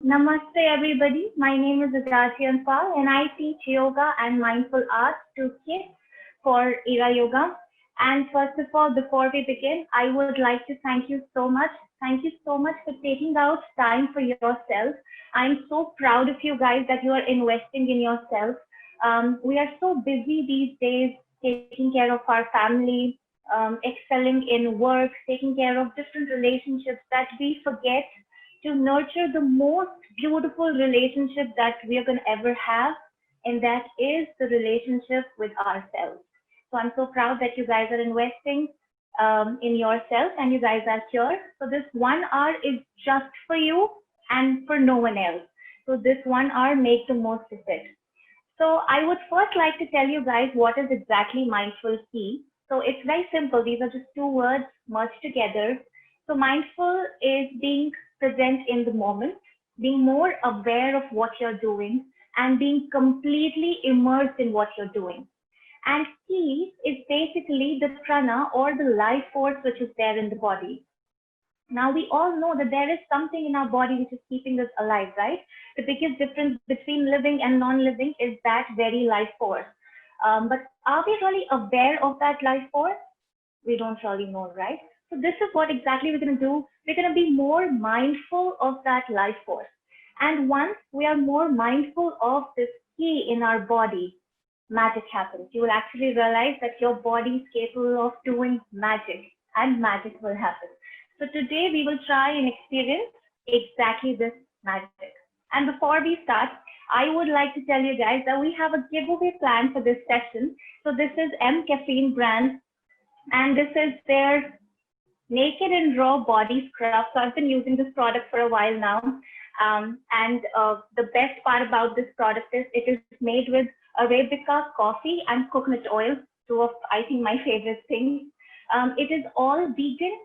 Namaste everybody. My name is Ajachi Anthwal and I teach yoga and mindful arts to kids for Era Yoga. And first of all, before we begin, I would like to thank you so much. Thank you so much for taking out time for yourself. I'm so proud of you guys that you are investing in yourself. We are so busy these days taking care of our family, excelling in work, taking care of different relationships that we forget to nurture the most beautiful relationship that we are going to ever have, and that is the relationship with ourselves. So I'm so proud that you guys are investing in yourself and you guys are here. So this 1 hour is just for you and for no one else. So this 1 hour, make the most of it. So I would first like to tell you guys what is exactly mindful key. So it's very simple. These are just two words merged together. So mindful is being present in the moment, being more aware of what you're doing, and being completely immersed in what you're doing. And ki is basically the prana or the life force which is there in the body. Now we all know that there is something in our body which is keeping us alive, right? The biggest difference between living and non-living is that very life force. But are we really aware of that life force? We don't really know, right? So this is what exactly we're going to do. We're going to be more mindful of that life force. And once we are more mindful of this key in our body, magic happens. You will actually realize that your body is capable of doing magic, and magic will happen. So today we will try and experience exactly this magic. And before we start, I would like to tell you guys that we have a giveaway plan for this session. So this is M Caffeine brand, and this is their naked and raw body scrub. So I've been using this product for a while now. And the best part about this product is it is made with Arabica coffee and coconut oil, two of, I think, my favorite things. It is all vegan.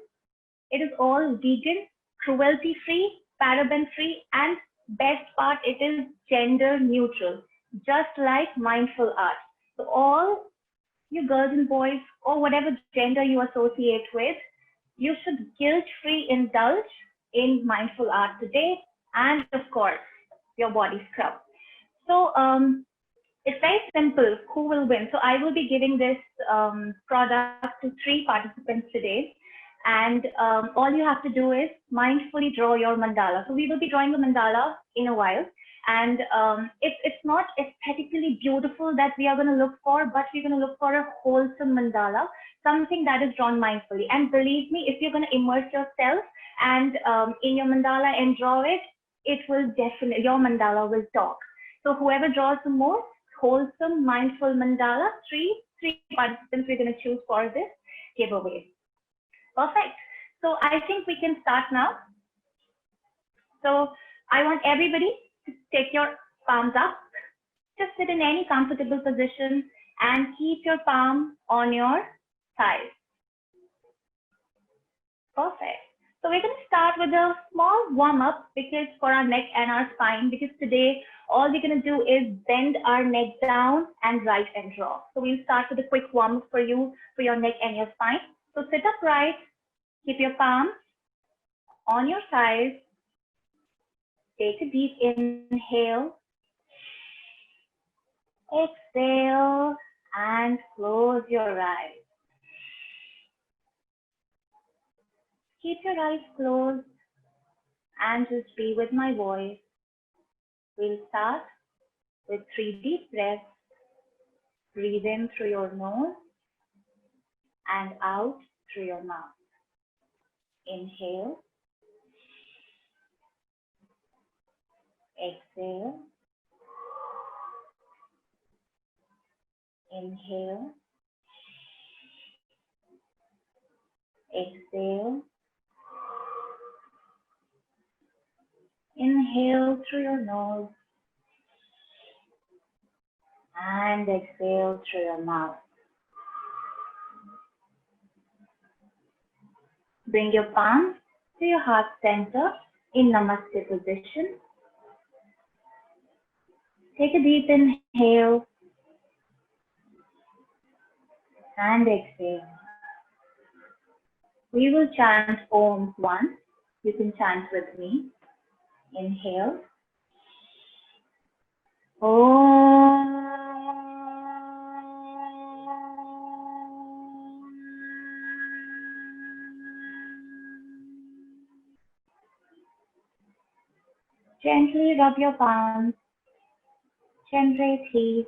It is all vegan, cruelty free, paraben free, and best part, it is gender neutral, just like mindful art. So all you girls and boys, or whatever gender you associate with, you should guilt-free indulge in mindful art today, and of course, your body scrub. So it's very simple. Who will win? So I will be giving this product to 3 participants today. And all you have to do is mindfully draw your mandala. So we will be drawing the mandala in a while. And it's not aesthetically beautiful that we are going to look for, but we're going to look for a wholesome mandala, something that is drawn mindfully. And believe me, if you're going to immerse yourself and in your mandala and draw it, it will definitely, your mandala will talk. So whoever draws the most wholesome, mindful mandala, three participants we're going to choose for this giveaway. Perfect. So I think we can start now. So I want everybody to take your palms up. Just sit in any comfortable position and keep your palm on your thighs. Perfect. So we're going to start with a small warm-up because for our neck and our spine, because today all we're going to do is bend our neck down and right and draw. So we'll start with a quick warm-up for you, for your neck and your spine. So sit upright, keep your palms on your thighs. Take a deep inhale. Exhale and close your eyes. Keep your eyes closed and just be with my voice. We'll start with 3 deep breaths. Breathe in through your nose and out through your mouth. Inhale. Exhale. Inhale. Exhale. Inhale through your nose and exhale through your mouth. Bring your palms to your heart center in Namaste position. Take a deep inhale and exhale. We will chant Om once. You can chant with me. Inhale. Om. Gently rub your palms, generate heat.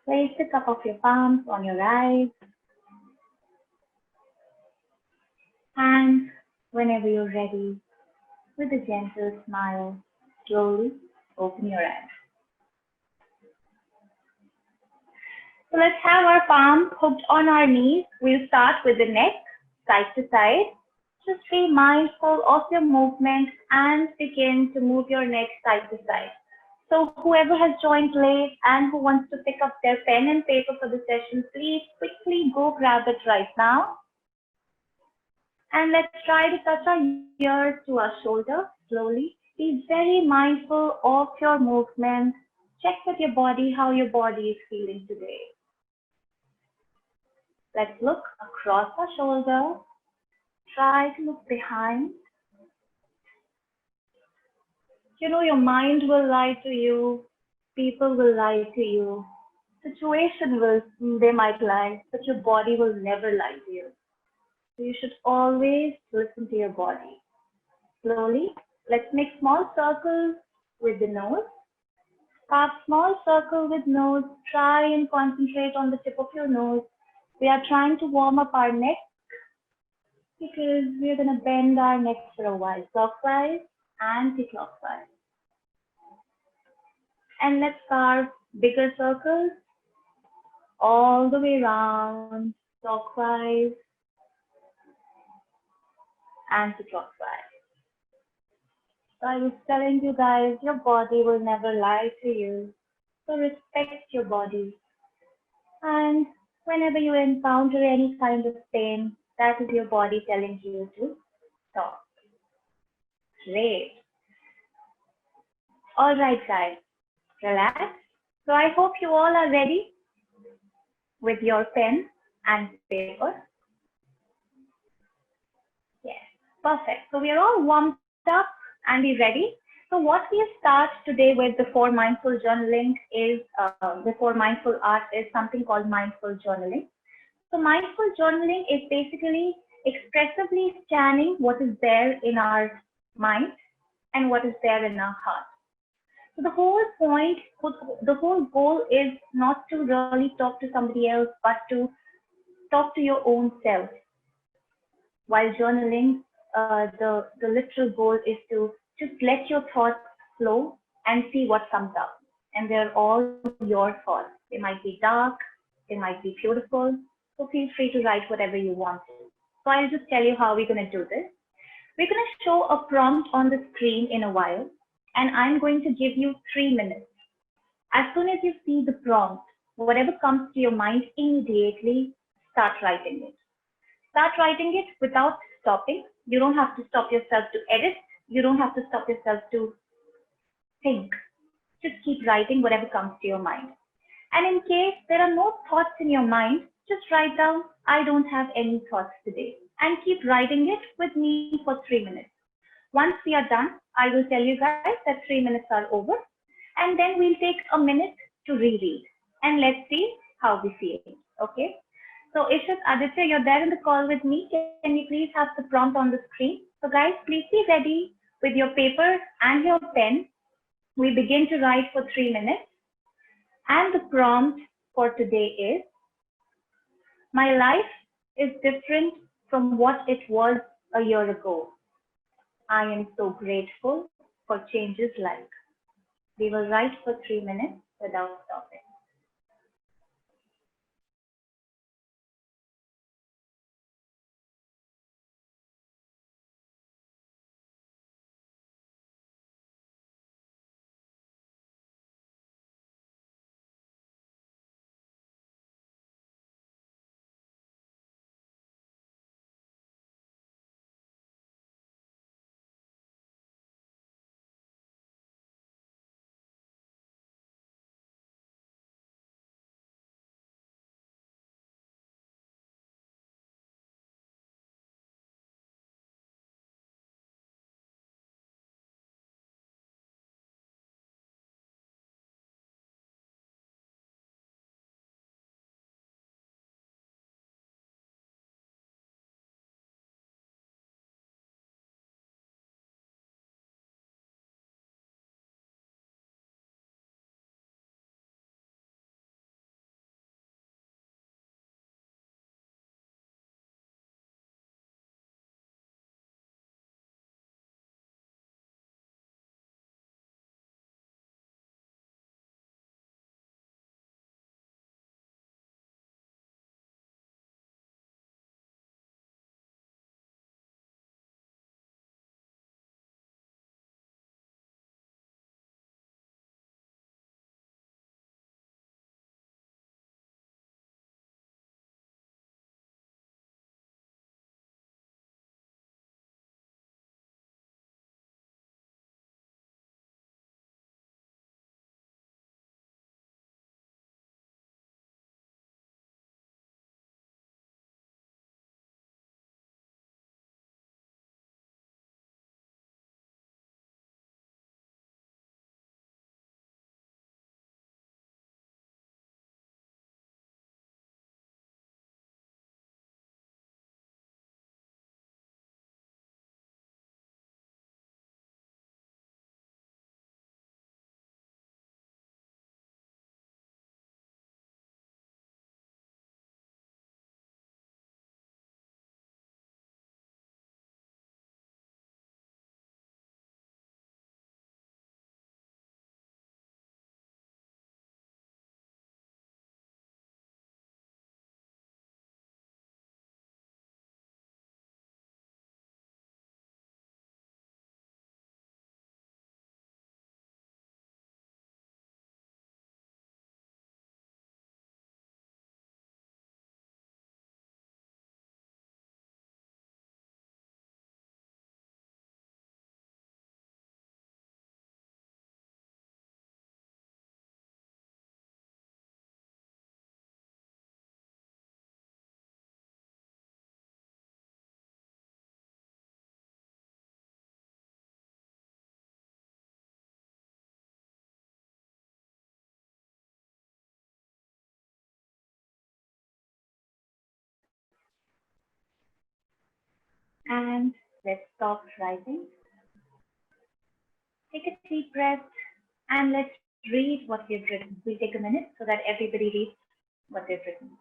Place the cup of your palms on your eyes, and whenever you're ready, with a gentle smile, slowly open your eyes. So let's have our palms hooked on our knees. We'll start with the neck, side to side. Just be mindful of your movement and begin to move your neck side to side. So whoever has joined late and who wants to pick up their pen and paper for the session, please quickly go grab it right now. And let's try to touch our ears to our shoulder slowly. Be very mindful of your movement. Check with your body how your body is feeling today. Let's look across our shoulder. Try to look behind. You know, your mind will lie to you. People will lie to you. Situation will, they might lie, but your body will never lie to you. So you should always listen to your body. Slowly, let's make small circles with the nose. Carve small circle with nose. Try and concentrate on the tip of your nose. We are trying to warm up our neck because we're going to bend our neck for a while, clockwise, anti-clockwise. And let's carve bigger circles all the way around, clockwise, anti-clockwise. So I was telling you guys, your body will never lie to you. So respect your body. And whenever you encounter any kind of pain, that is your body telling you to stop. Great. All right, guys, relax. So I hope you all are ready with your pen and paper. Yes, perfect. So we are all warmed up and we ready. So what we start today with before mindful journaling is, before mindful art is something called mindful journaling. So mindful journaling is basically expressively scanning what is there in our mind and what is there in our heart. So the whole point, the whole goal is not to really talk to somebody else, but to talk to your own self. While journaling, the literal goal is to just let your thoughts flow and see what comes up. And they're all your thoughts. They might be dark, they might be beautiful. So feel free to write whatever you want to. So I'll just tell you how we're going to do this. We're going to show a prompt on the screen in a while, and I'm going to give you 3 minutes. As soon as you see the prompt, whatever comes to your mind immediately, start writing it. Start writing it without stopping. You don't have to stop yourself to edit. You don't have to stop yourself to think. Just keep writing whatever comes to your mind. And in case there are no thoughts in your mind, just write down, I don't have any thoughts today. And keep writing it with me for 3 minutes. Once we are done, I will tell you guys that 3 minutes are over. And then we'll take a minute to reread. And let's see how we feel. Okay? So Ishit, Aditya, you're there in the call with me. Can you please have the prompt on the screen? So guys, please be ready with your paper and your pen. We begin to write for 3 minutes. And the prompt for today is, my life is different from what it was a year ago. I am so grateful for changes like. We will write for 3 minutes without stopping. And let's stop writing. Take a deep breath and let's read what we've written. We'll take a minute so that everybody reads what they've written.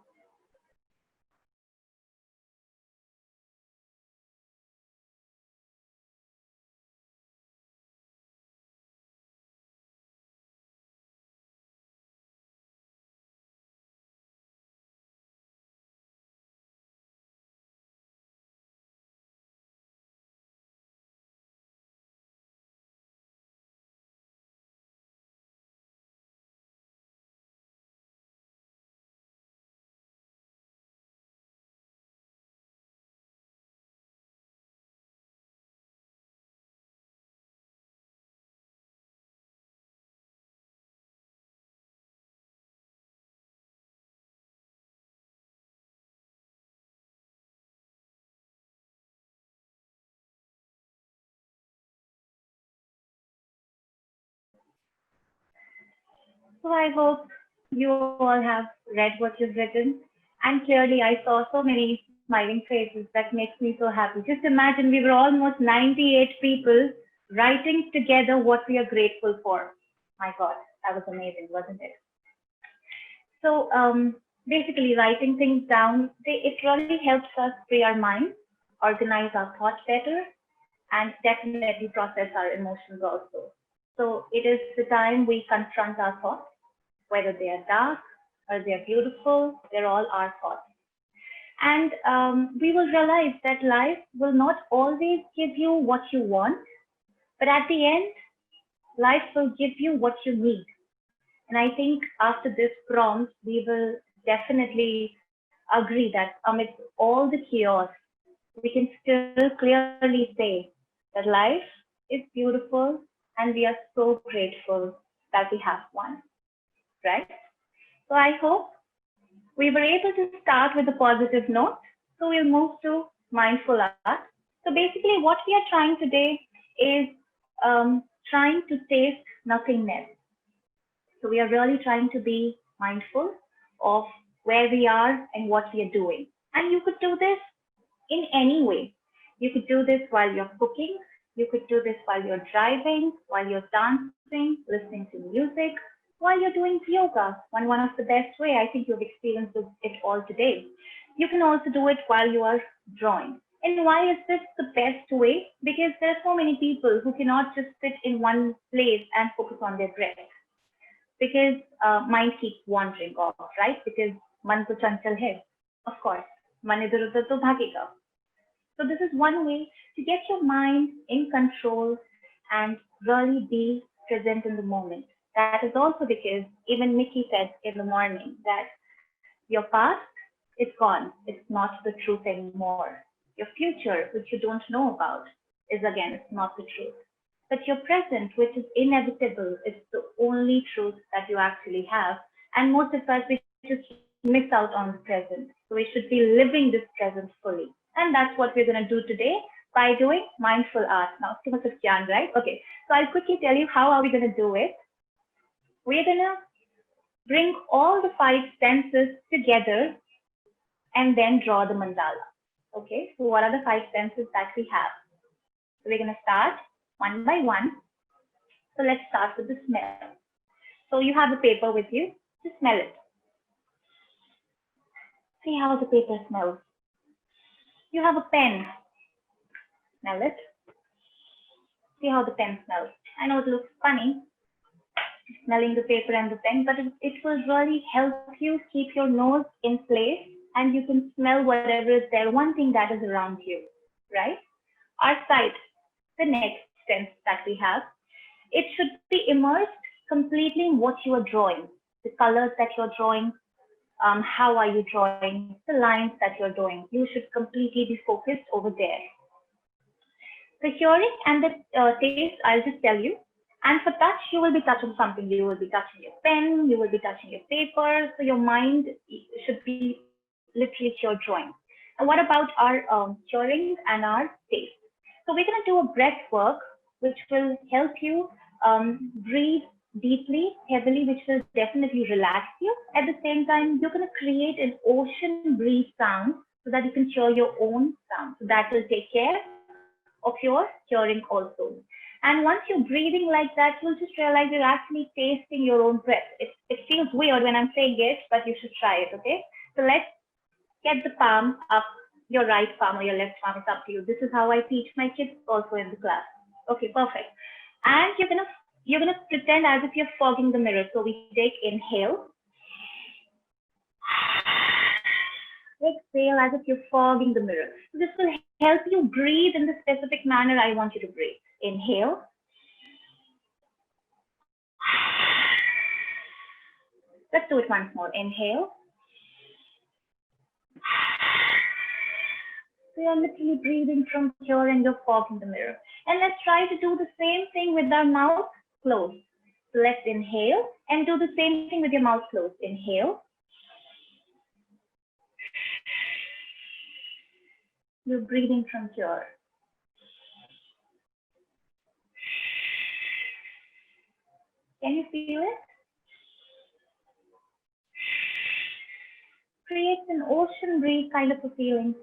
So I hope you all have read what you've written. And clearly, I saw so many smiling faces. That makes me so happy. Just imagine we were almost 98 people writing together what we are grateful for. My God, that was amazing, wasn't it? So basically, writing things down, it really helps us free our mind, organize our thoughts better, and definitely process our emotions also. So it is the time we confront our thoughts, whether they are dark or they are beautiful, they're all our thoughts. And we will realize that life will not always give you what you want, but at the end, life will give you what you need. And I think after this prompt, we will definitely agree that amidst all the chaos, we can still clearly say that life is beautiful and we are so grateful that we have one, right? So I hope we were able to start with a positive note. So we'll move to mindful art. So basically, what we are trying today is trying to taste nothingness. So we are really trying to be mindful of where we are and what we are doing. And you could do this in any way. You could do this while you're cooking. You could do this while you're driving, while you're dancing, listening to music, while you're doing yoga. One of the best way. I think you've experienced it all today. You can also do it while you are drawing. And why is this the best way? Because there are so many people who cannot just sit in one place and focus on their breath because mind keeps wandering off, right? Because man to chanchal hai, of course. Man idhar udhar to bhagega. So this is one way to get your mind in control and really be present in the moment. That is also because even Mickey said in the morning that your past is gone. It's not the truth anymore. Your future, which you don't know about, is again, it's not the truth. But your present, which is inevitable, is the only truth that you actually have. And most of us, we just miss out on the present. So we should be living this present fully. And that's what we're going to do today by doing mindful art. Now, too much of Gyan, right? Okay. So I'll quickly tell you how are we going to do it. We're going to bring all the five senses together and then draw the mandala. Okay. So what are the five senses that we have? So we're going to start one by one. So let's start with the smell. So you have the paper with you. Just smell it. See how the paper smells. You have a pen. Smell it. See how the pen smells. I know it looks funny, smelling the paper and the pen, but it will really help you keep your nose in place and you can smell whatever is there, one thing that is around you, right? Our sight, the next sense that we have, it should be immersed completely in what you are drawing, the colors that you're drawing, how are you drawing, the lines that you're drawing. You should completely be focused over there. The hearing and the taste, I'll just tell you. And for touch, you will be touching something. You will be touching your pen, you will be touching your paper. So your mind should be literally at your drawing. And what about our hearing and our taste? So we're going to do a breath work, which will help you breathe deeply, heavily, which will definitely relax you. At the same time, you're going to create an ocean breeze sound so that you can hear your own sound. So that will take care of your hearing also. And once you're breathing like that, you'll just realize you're actually tasting your own breath. It feels weird when I'm saying it, but you should try it, okay? So let's get the palm up, your right palm or your left palm, it's up to you. This is how I teach my kids also in the class. Okay, perfect. And you're gonna pretend as if you're fogging the mirror. So we take inhale, exhale as if you're fogging the mirror. So this will help you breathe in the specific manner I want you to breathe. Inhale. Let's do it once more. Inhale. So you're literally breathing from here and you're fogging the mirror. And let's try to do the same thing with our mouth closed. So let's inhale and do the same thing with your mouth closed. Inhale. You're breathing from here. Can you feel it? Creates an ocean breeze kind of a feeling.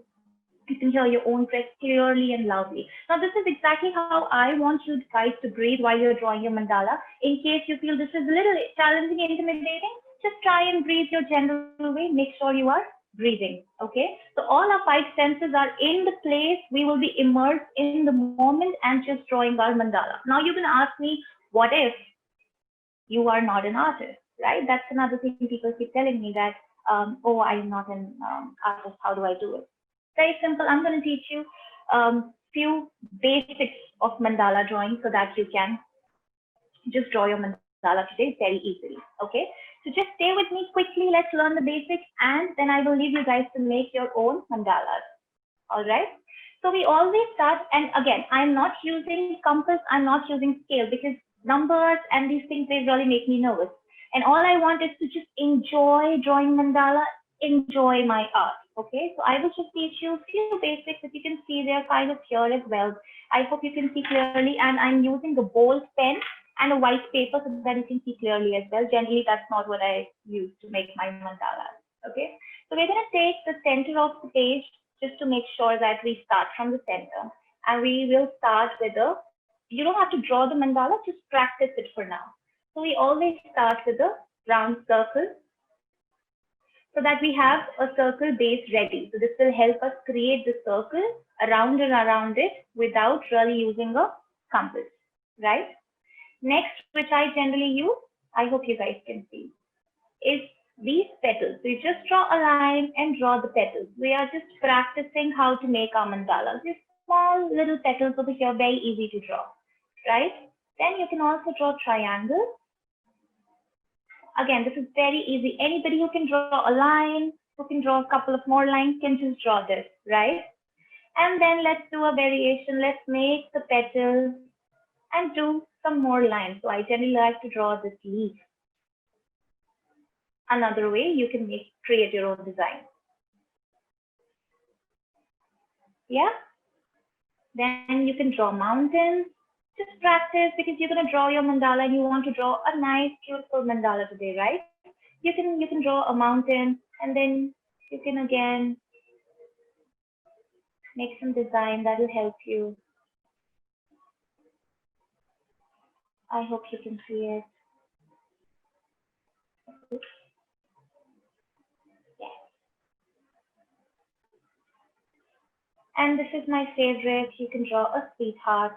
You can hear your own breath clearly and loudly. Now, this is exactly how I want you guys to breathe while you're drawing your mandala. In case you feel this is a little challenging, intimidating, just try and breathe your general way. Make sure you are breathing, okay? So all our five senses are in the place. We will be immersed in the moment and just drawing our mandala. Now, you're going to ask me, what if you are not an artist, right? That's another thing people keep telling me that, oh, I'm not an artist. How do I do it? Very simple. I'm going to teach you few basics of mandala drawing so that you can just draw your mandala today very easily. Okay. So just stay with me quickly. Let's learn the basics and then I will leave you guys to make your own mandalas. All right. So we always start, and again, I'm not using compass, I'm not using scale because numbers and these things, they really make me nervous. And all I want is to just enjoy drawing mandala, enjoy my art. Okay, so I will just teach you a few basics that you can see they're kind of here as well. I hope you can see clearly, and I'm using a bold pen and a white paper so that you can see clearly as well. Generally, that's not what I use to make my mandalas. Okay, so we're going to take the center of the page just to make sure that we start from the center. And we will start with a, you don't have to draw the mandala, just practice it for now. So we always start with a round circle so that we have a circle base ready. So this will help us create the circle around and around it without really using a compass, right? Next, which I generally use, I hope you guys can see, is these petals. So you just draw a line and draw the petals. We are just practicing how to make our mandalas. These small little petals over here, very easy to draw, right? Then you can also draw triangles. Again, this is very easy. Anybody who can draw a line, who can draw a couple of more lines can just draw this, right? And then let's do a variation. Let's make the petals and do some more lines. So I generally like to draw this leaf. Another way you can create your own design. Yeah. Then you can draw mountains. Just practice because you're going to draw your mandala and you want to draw a nice, beautiful mandala today, right? You can draw a mountain and then you can again make some design that will help you. I hope you can see it. Yes. And this is my favorite. You can draw a sweetheart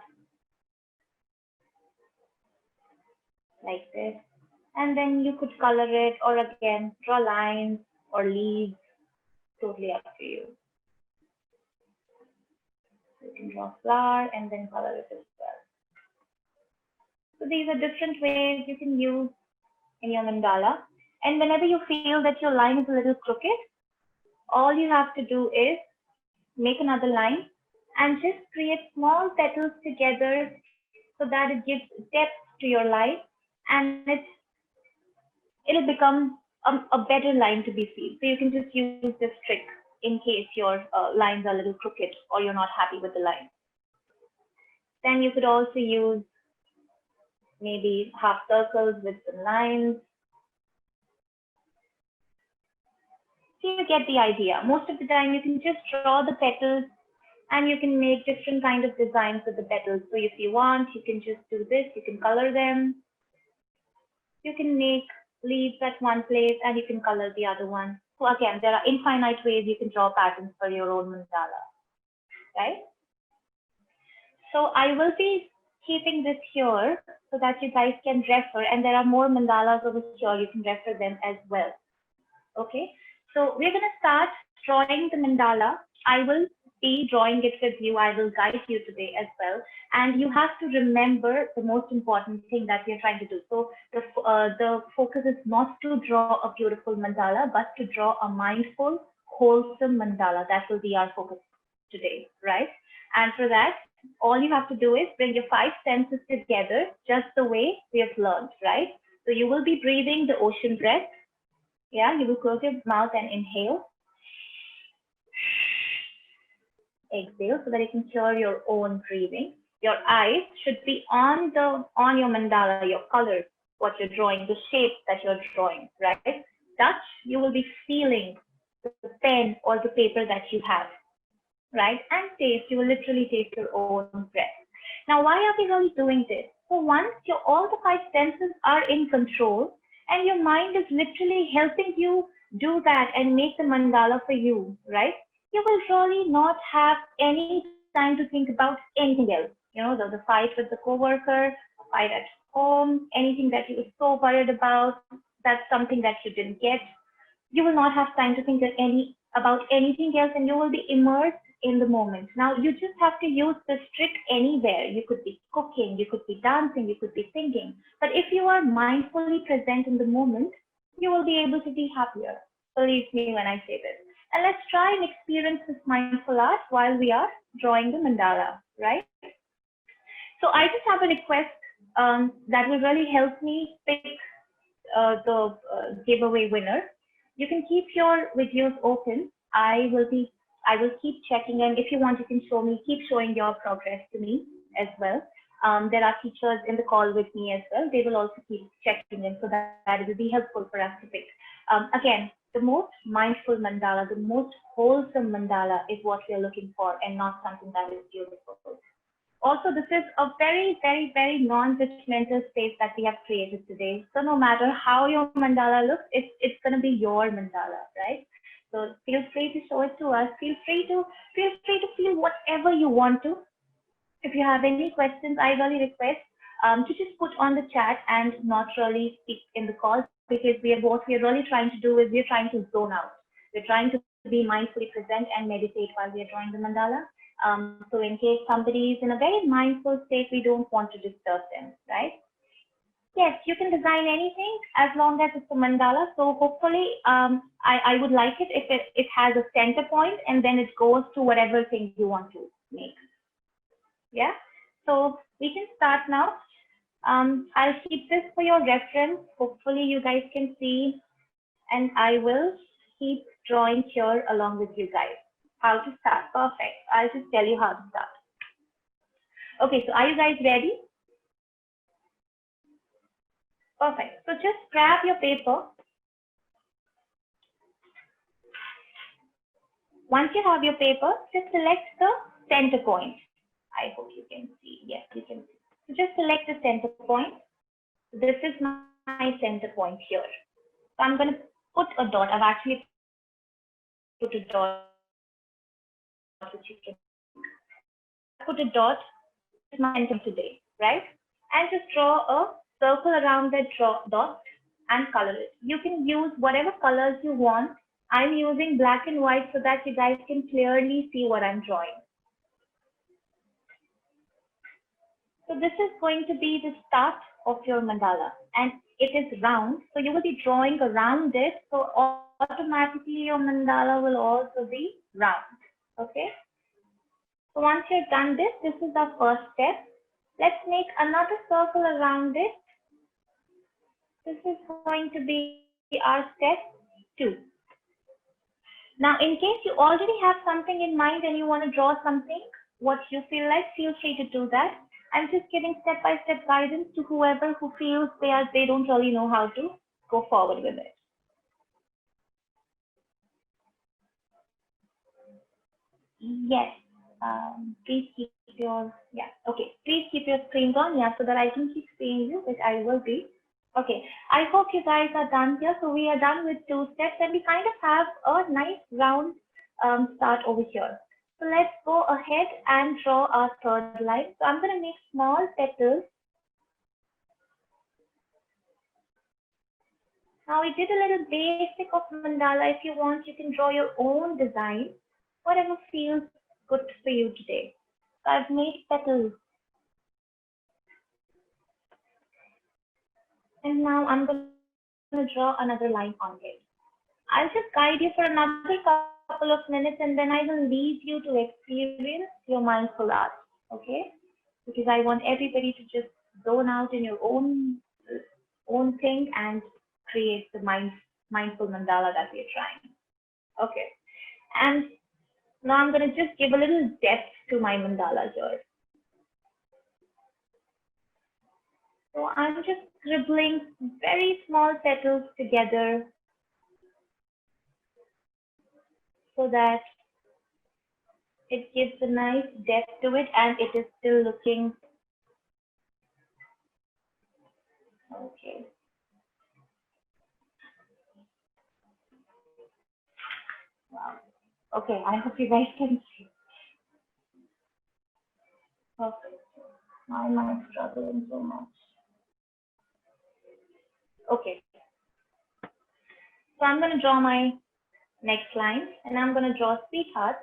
like this. And then you could color it or again draw lines or leaves. Totally up to you. You can draw a flower and then color it as well. So these are different ways you can use in your mandala. And whenever you feel that your line is a little crooked, all you have to do is make another line and just create small petals together so that it gives depth to your line and it'll become a better line to be seen. So you can just use this trick in case your lines are a little crooked or you're not happy with the line. Then you could also use maybe half circles with some lines. So you get the idea. Most of the time you can just draw the petals and you can make different kind of designs with the petals. So if you want, you can just do this, you can color them. You can make leaves at one place and you can color the other one. So again, there are infinite ways you can draw patterns for your own mandala, right? So I will be keeping this here so that you guys can refer, and there are more mandalas over here, you can refer them as well. Okay, so we're going to start drawing the mandala. I will be drawing it with you. I will guide you today as well. And you have to remember the most important thing that we're trying to do. So the focus is not to draw a beautiful mandala, but to draw a mindful, wholesome mandala. That will be our focus today, right? And for that, all you have to do is bring your five senses together, just the way we have learned, right? So you will be breathing the ocean breath. Yeah, you will close your mouth and inhale. Exhale so that you can hear your own breathing. Your eyes should be on your mandala, your colors, what you're drawing, the shape that you're drawing, right? Touch, you will be feeling the pen or the paper that you have, right? And taste, you will literally taste your own breath. Now, why are we really doing this? So once all the five senses are in control and your mind is literally helping you do that and make the mandala for you, right? You will really not have any time to think about anything else. You know, the fight with the coworker, fight at home, anything that you were so worried about, that's something that you didn't get. You will not have time to think about anything else, and you will be immersed in the moment. Now, you just have to use this trick anywhere. You could be cooking, you could be dancing, you could be singing. But if you are mindfully present in the moment, you will be able to be happier. Believe me when I say this. And let's try and experience this mindful art while we are drawing the mandala, right? So I just have a request that will really help me pick the giveaway winner. You can keep your videos open. I will keep checking, and if you want, you can keep showing your progress to me as well. There are teachers in the call with me as well. They will also keep checking in so that it will be helpful for us to pick. Again, the most mindful mandala, the most wholesome mandala is what we are looking for, and not something that is beautiful. Also, this is a very, very, very non-judgmental space that we have created today. So no matter how your mandala looks, it's going to be your mandala, right? So feel free to show it to us. Feel free to feel whatever you want to. If you have any questions, I really request to just put on the chat and not really speak in the call, because what we're really trying to do is we're trying to zone out. We're trying to be mindfully present and meditate while we're drawing the mandala. So in case somebody is in a very mindful state, we don't want to disturb them, right? Yes, you can design anything as long as it's a mandala. So hopefully, I would like it if it has a center point and then it goes to whatever thing you want to make. Yeah, so we can start now. I'll keep this for your reference. Hopefully you guys can see, and I will keep drawing here along with you guys. How to start? Perfect. I'll just tell you how to start. Okay, so are you guys ready? Perfect. So just grab your paper. Once you have your paper, just select the center point. I hope you can see. Yes, you can see. So just select the center point. This is my center point here. So I'm going to put a dot. I've actually put a dot, which you can put a dot. This is my center today, right? And just draw a circle around that dot and color it. You can use whatever colors you want. I'm using black and white so that you guys can clearly see what I'm drawing. So this is going to be the start of your mandala, and it is round. So you will be drawing around it. So automatically your mandala will also be round. Okay. So once you've done this, this is the first step. Let's make another circle around it. This is going to be our step 2. Now, in case you already have something in mind and you want to draw something, what you feel like, feel free to do that. I'm just giving step-by-step guidance to whoever who feels they don't really know how to go forward with it. Yes. Please keep your, yeah, okay. Please keep your screens on, yeah, so that I can keep seeing you, which I will be. Okay. I hope you guys are done here. So we are done with two steps and we kind of have a nice round start over here. So let's go ahead and draw our third line. So I'm going to make small petals. Now we did a little basic of mandala. If you want, you can draw your own design, whatever feels good for you today. So I've made petals. And now I'm going to draw another line on it. I'll just guide you for another couple of minutes and then I will leave you to experience your mindful art. Okay? Because I want everybody to just zone out in your own thing and create the mindful mandala that we're trying. Okay. And now I'm going to just give a little depth to my mandala here. So I'm just scribbling very small petals together so that it gives a nice depth to it and it is still looking okay. Wow. Okay, I hope you guys can see. Okay. Why am I struggling so much? Okay. So I'm going to draw my next line and I'm going to draw sweethearts.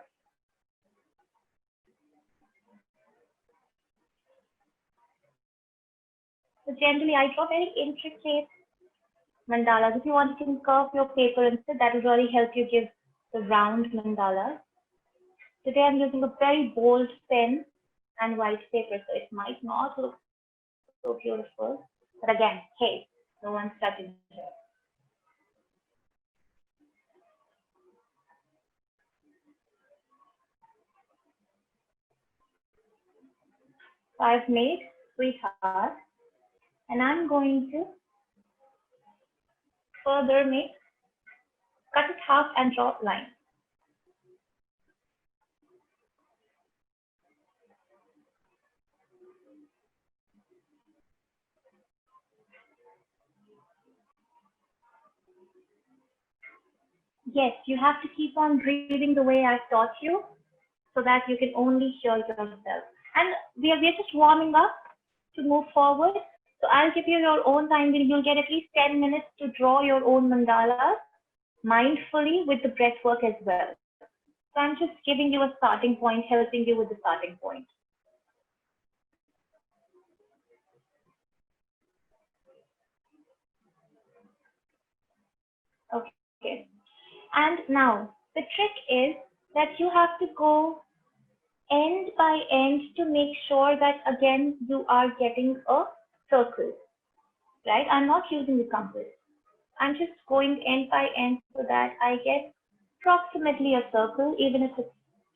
So generally I draw very intricate mandalas. If you want, you can curve your paper instead. That will really help you give the round mandala. Today I'm using a very bold pen and white paper, so it might not look so beautiful. But again, hey, no one's judging here. So I've made sweetheart and I'm going to further make, cut it half and draw line. Yes, you have to keep on breathing the way I've taught you so that you can only hear yourself. And we're just warming up to move forward. So I'll give you your own time. You'll get at least 10 minutes to draw your own mandala mindfully with the breath work as well. So I'm just giving you a starting point, helping you with the starting point. Okay. And now the trick is that you have to go end by end to make sure that again you are getting a circle, right? I'm not using the compass. I'm just going end by end so that I get approximately a circle, even if it's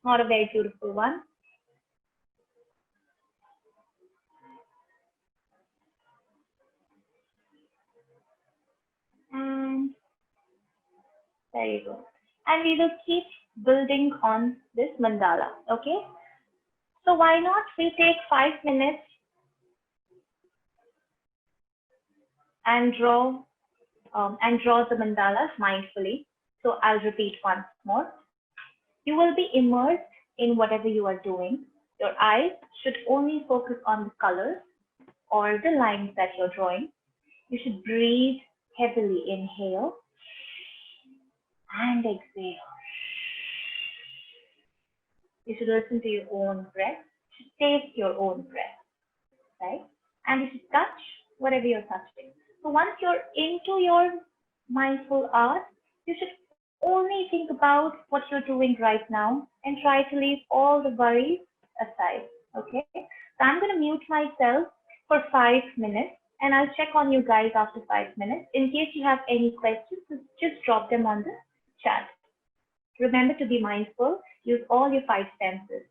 not a very beautiful one. And there you go. And we will keep building on this mandala, okay? So why not we take 5 minutes and draw the mandalas mindfully. So I'll repeat once more. You will be immersed in whatever you are doing. Your eyes should only focus on the colors or the lines that you're drawing. You should breathe heavily. Inhale and exhale. You should listen to your own breath. You should taste your own breath, right? And you should touch whatever you're touching. So once you're into your mindful art, you should only think about what you're doing right now and try to leave all the worries aside. Okay? So I'm going to mute myself for 5 minutes and I'll check on you guys after 5 minutes. In case you have any questions, just drop them on the chat. Remember to be mindful, use all your five senses.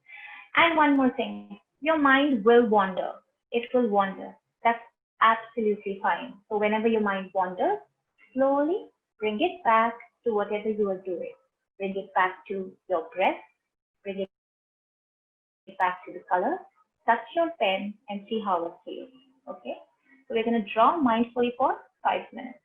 And one more thing, your mind will wander. It will wander. That's absolutely fine. So whenever your mind wanders, slowly bring it back to whatever you are doing. Bring it back to your breath, bring it back to the color, touch your pen and see how it feels. Okay? So we're going to draw mindfully for 5 minutes.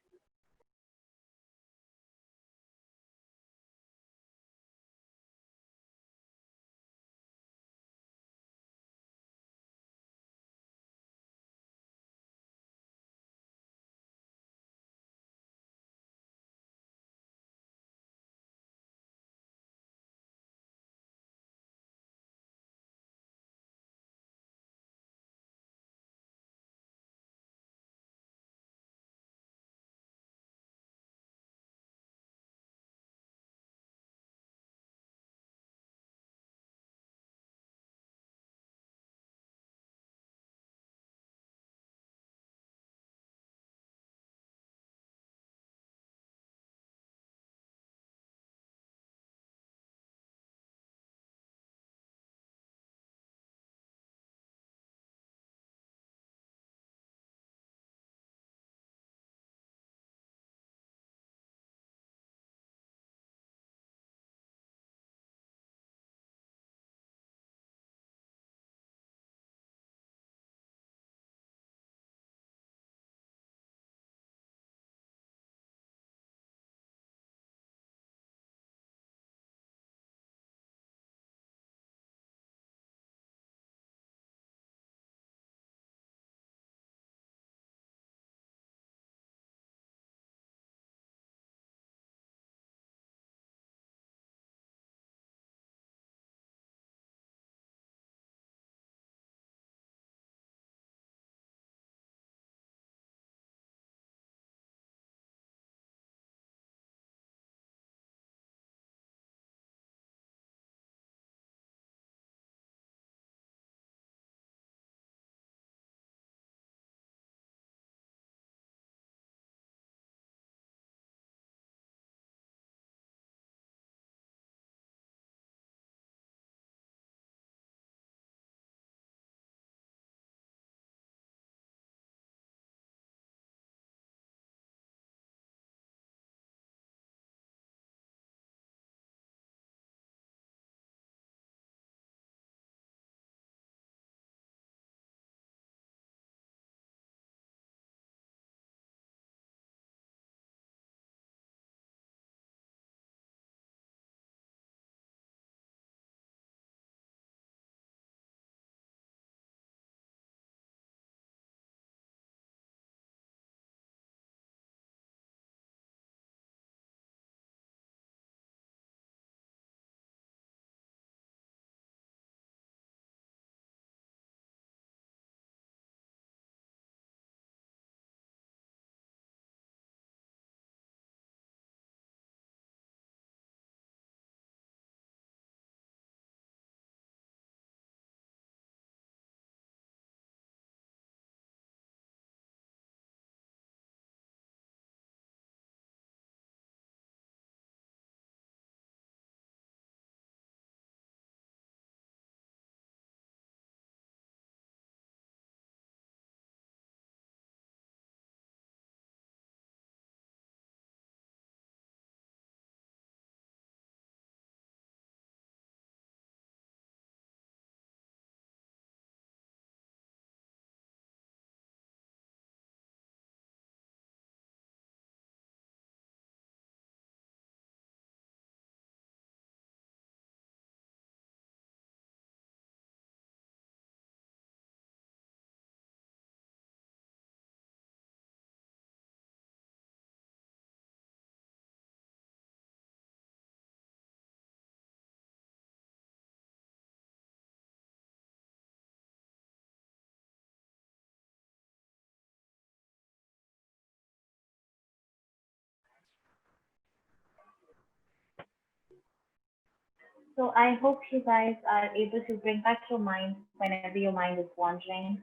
So I hope you guys are able to bring back your mind whenever your mind is wandering.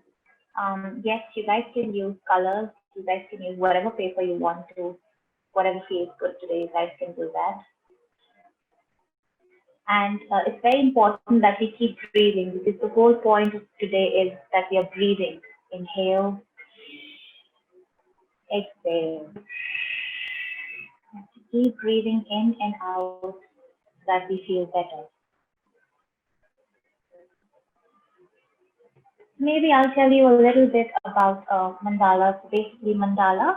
Yes, you guys can use colors. You guys can use whatever paper you want to, whatever feels good today. You guys can do that. And it's very important that we keep breathing because the whole point of today is that we are breathing. Inhale, exhale. Keep breathing in and out so that we feel better. Maybe I'll tell you a little bit about mandala. So basically, mandala,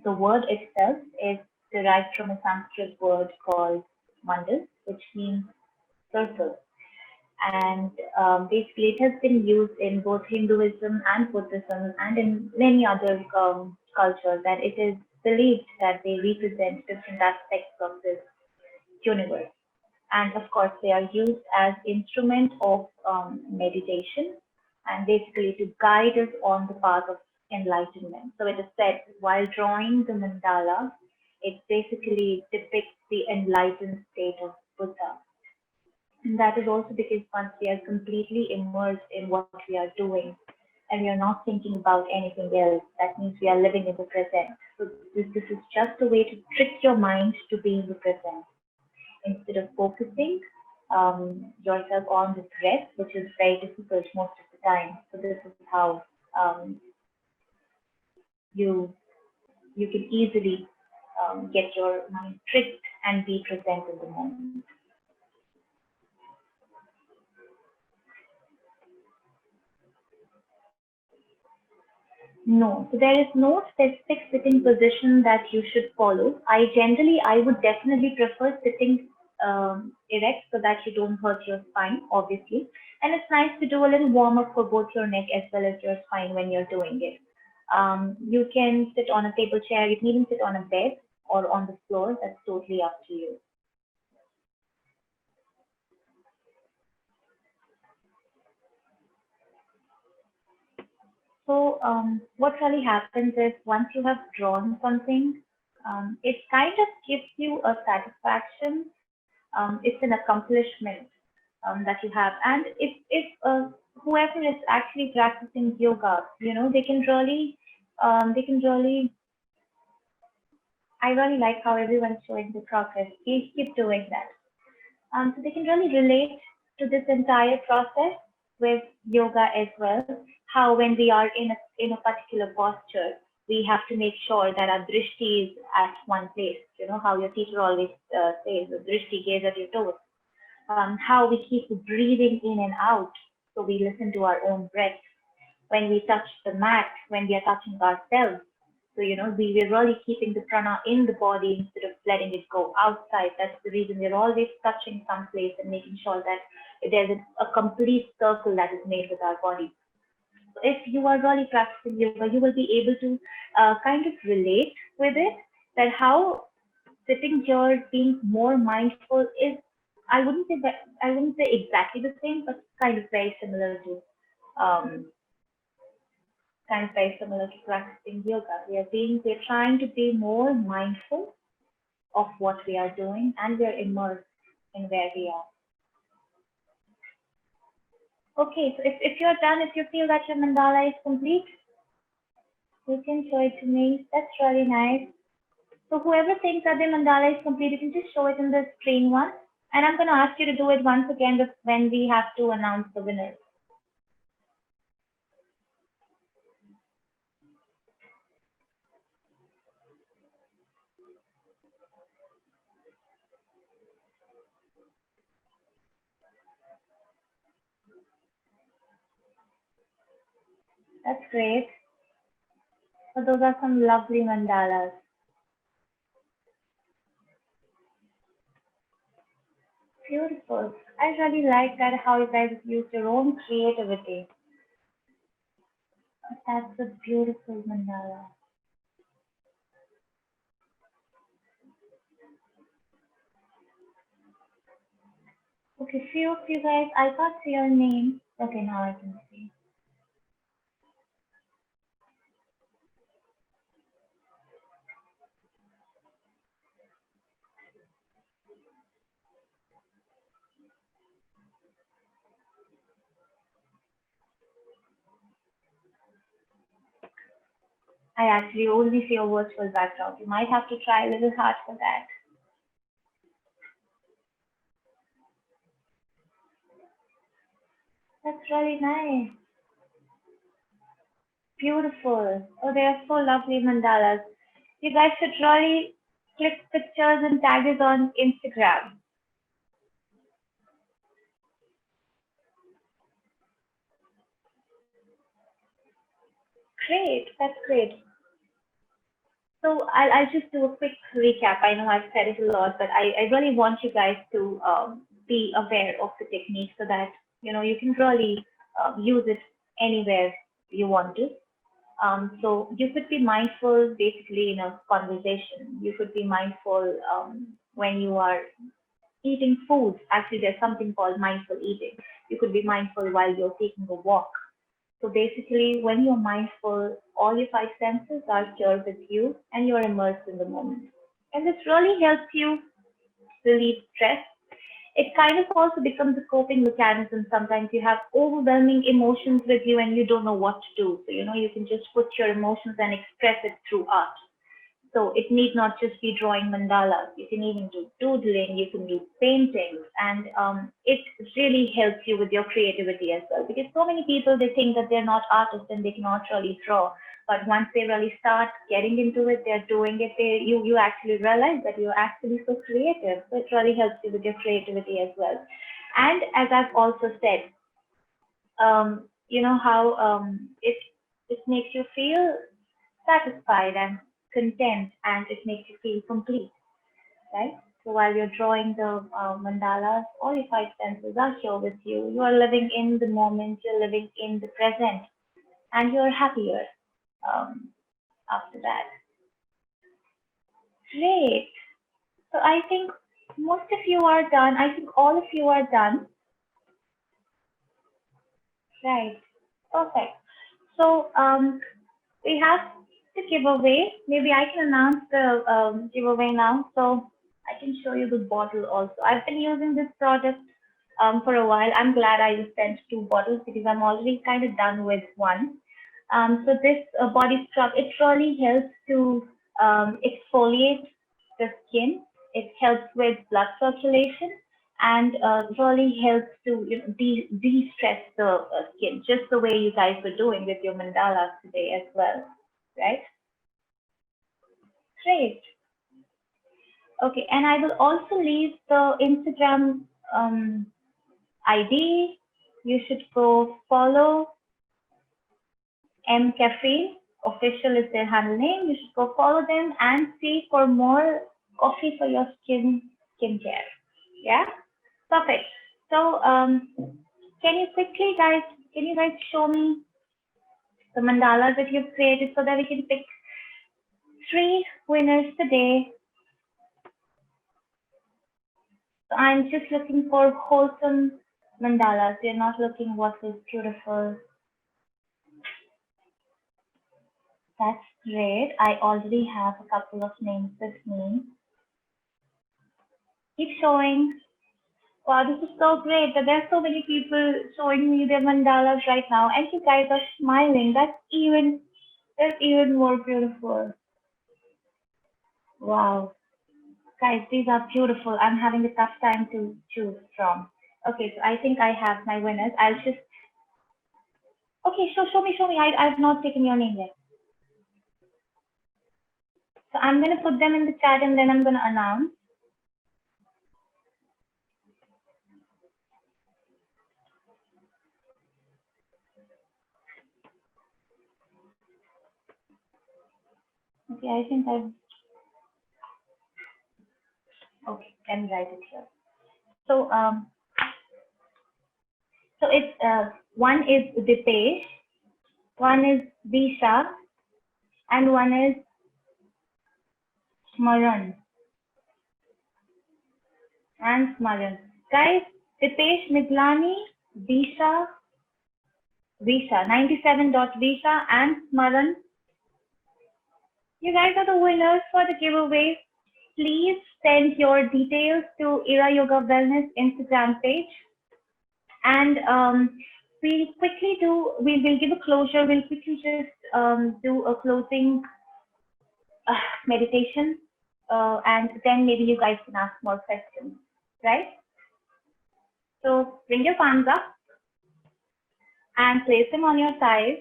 the word itself is derived from a Sanskrit word called mandal, which means circle. And basically, it has been used in both Hinduism and Buddhism and in many other cultures. And it is believed that they represent different aspects of this universe. And of course, they are used as instrument of meditation and basically to guide us on the path of enlightenment. So it is said while drawing the mandala, it basically depicts the enlightened state of Buddha. And that is also because once we are completely immersed in what we are doing and we are not thinking about anything else, that means we are living in the present. So this is just a way to trick your mind to be in the present instead of focusing yourself on the breath, which is very difficult most of the time. So this is how you you can easily get your mind tricked and be present in the moment. No, so there is no specific sitting position that you should follow. I would definitely prefer sitting erect so that you don't hurt your spine, obviously. And it's nice to do a little warm up for both your neck as well as your spine when you're doing it. You can sit on a table chair, you can even sit on a bed or on the floor. That's totally up to you. So, what really happens is once you have drawn something, it kind of gives you a satisfaction. It's an accomplishment that you have, and if whoever is actually practicing yoga, they can really. I really like how everyone's showing the progress. Please keep doing that. So they can really relate to this entire process with yoga as well. How when we are in a particular posture, we have to make sure that our drishti is at one place. You know how your teacher always says, the drishti gaze at your toes. How we keep breathing in and out, so we listen to our own breath when we touch the mat, when we are touching ourselves. So, we're really keeping the prana in the body instead of letting it go outside. That's the reason we're always touching someplace and making sure that there's a complete circle that is made with our body. So if you are really practicing yoga, you will be able to kind of relate with it, that how sitting here being more mindful is, I wouldn't say exactly the same, but um, kind of very similar to practicing yoga. We're trying to be more mindful of what we are doing, and we're immersed in where we are. Okay, so if you're done, if you feel that your mandala is complete, you can show it to me. That's really nice. So whoever thinks that the mandala is complete, you can just show it in the screen once. And I'm going to ask you to do it once again when we have to announce the winners. That's great. So those are some lovely mandalas. Beautiful. I really like that how you guys use your own creativity. That's a beautiful mandala. Okay, few of you guys, I can't see your name. Okay, now I can see. I actually only see a virtual background. You might have to try a little hard for that. That's really nice. Beautiful. Oh, they are so lovely mandalas. You guys should really click pictures and tag it on Instagram. Great, that's great. So I'll just do a quick recap. I know I've said it a lot, but I really want you guys to be aware of the technique so that you can really use it anywhere you want to. So you could be mindful basically in a conversation. You could be mindful when you are eating food. Actually, there's something called mindful eating. You could be mindful while you're taking a walk. So basically, when you're mindful, all your five senses are here with you and you're immersed in the moment. And this really helps you relieve stress. It kind of also becomes a coping mechanism. Sometimes you have overwhelming emotions with you and you don't know what to do. So, you can just put your emotions and express it through art. So it need not just be drawing mandalas. You can even do doodling. You can do paintings, and it really helps you with your creativity as well. Because so many people they think that they're not artists and they cannot really draw, but once they really start getting into it, they're doing it. You actually realize that you're actually so creative. So it really helps you with your creativity as well. And as I've also said, you know how it makes you feel satisfied and content, and it makes you feel complete, right? So while you're drawing the mandalas, all your five senses are here with you. You are living in the moment, you're living in the present, and you're happier after that. Great. So I think most of you are done. I think all of you are done. Right. Perfect. So we have the giveaway. Maybe I can announce the giveaway now. So I can show you the bottle also. I've been using this product for a while. I'm glad I just sent two bottles because I'm already kind of done with one. So this body scrub, it really helps to exfoliate the skin. It helps with blood circulation and really helps to de-stress the skin, just the way you guys were doing with your mandalas today as well, right? Great. Okay, and I will also leave the Instagram ID. You should go follow M Cafe official is their handle name. You should go follow them and see for more coffee for your skincare. Yeah, perfect. So can you quickly guys can you guys show me the mandalas that you've created so that we can pick three winners today? So I'm just looking for wholesome mandalas. We're not looking what is beautiful. That's great. I already have a couple of names with me. Keep showing. Wow, this is so great that there's so many people showing me their mandalas right now, and you guys are smiling. That's even more beautiful. Wow, guys, these are beautiful. I'm having a tough time to choose from. Okay, so I think I have my winners. I'll just okay, show me. I've not taken your name yet. So I'm gonna put them in the chat and then I'm gonna announce. Okay, I think I've okay, let me write it here. So it's one is Dipesh, one is Disha, and one is Smaran and Smaran. Guys, Dipesh Midlani, Disha, Visha, 97.Visha and Smaran. You guys are the winners for the giveaway. Please send your details to Era Yoga Wellness Instagram page. And we will give a closure. We'll quickly just do a closing meditation. And then maybe you guys can ask more questions, right? So bring your palms up and place them on your thighs.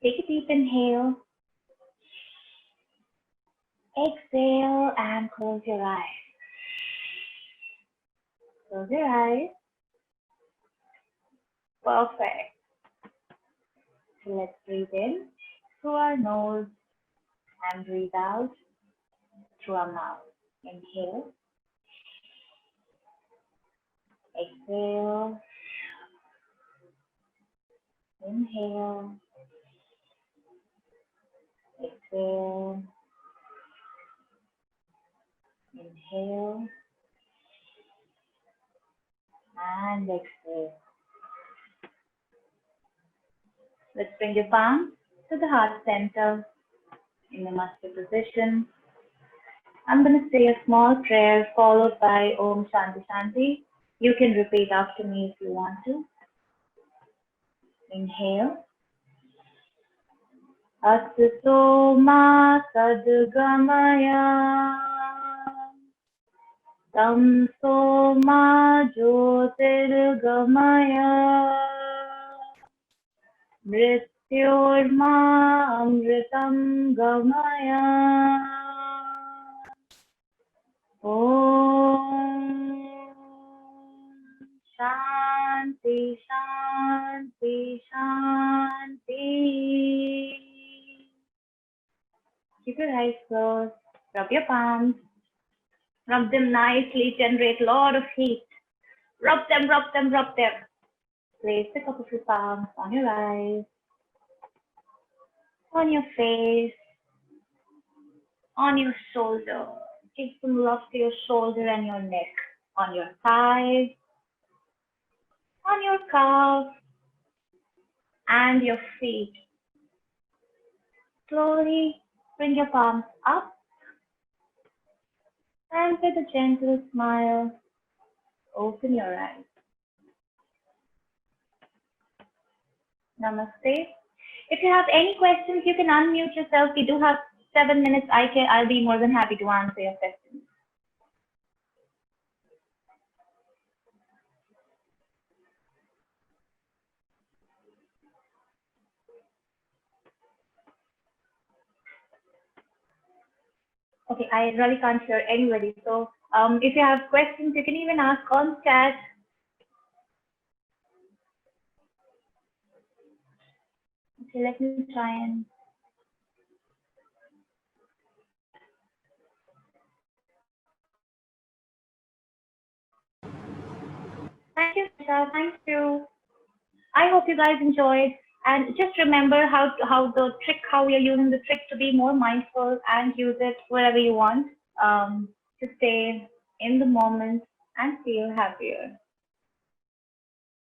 Take a deep inhale. Exhale and close your eyes. Close your eyes. Perfect. So let's breathe in through our nose and breathe out through our mouth. Inhale, exhale, inhale, exhale, inhale, and exhale. Let's bring your palms to the heart center in the Namaste position. I'm going to say a small prayer followed by Om Shanti Shanti. You can repeat after me if you want to. Inhale. Asato ma sadgamaya tamso ma jyotirgamaya mrityorma amritam gamaya. Om Shanti Shanti Shanti. Keep your eyes closed. Rub your palms. Rub them nicely. Generate a lot of heat. Rub them, rub them, rub them. Place the cup of your palms on your eyes, on your face, on your shoulder. Give some love to your shoulder and your neck, on your thighs, on your calves, and your feet. Slowly bring your palms up and with a gentle smile, open your eyes. Namaste. If you have any questions, you can unmute yourself. We do have 7 minutes. I'll be more than happy to answer your questions. Okay, I really can't hear anybody. So if you have questions, you can even ask on chat. Okay, let me try and. Thank you, Sasha. Thank you. I hope you guys enjoyed. And just remember how we are using the trick to be more mindful and use it wherever you want to stay in the moment and feel happier.